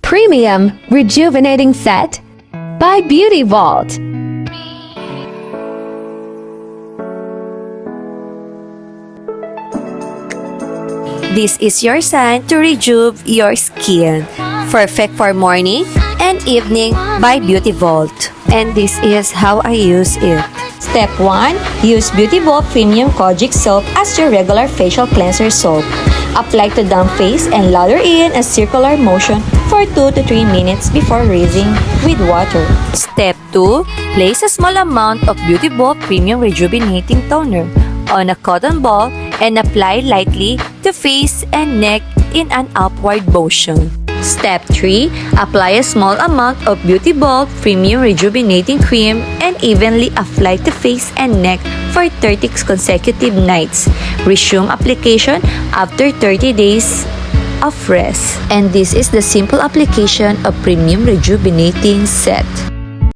Premium Rejuvenating Set by Beauty Vault. This is your sign to rejuve your skin. Perfect for morning and evening by Beauty Vault. And this is how I use it. Step 1. Use Beauty Vault Premium Kojic Soap as your regular facial cleanser soap. Apply to damp face and lather in a circular motion for 2 to 3 minutes before rinsing with water. Step 2. Place a small amount of Beauty Vault Premium Rejuvenating Toner on a cotton ball and apply lightly to face and neck in an upward motion. Step 3. Apply a small amount of Beauty Vault Premium Rejuvenating Cream and evenly apply to face and neck for 30 consecutive nights. Resume application after 30 days of rest. And this is the simple application of Premium Rejuvenating Set.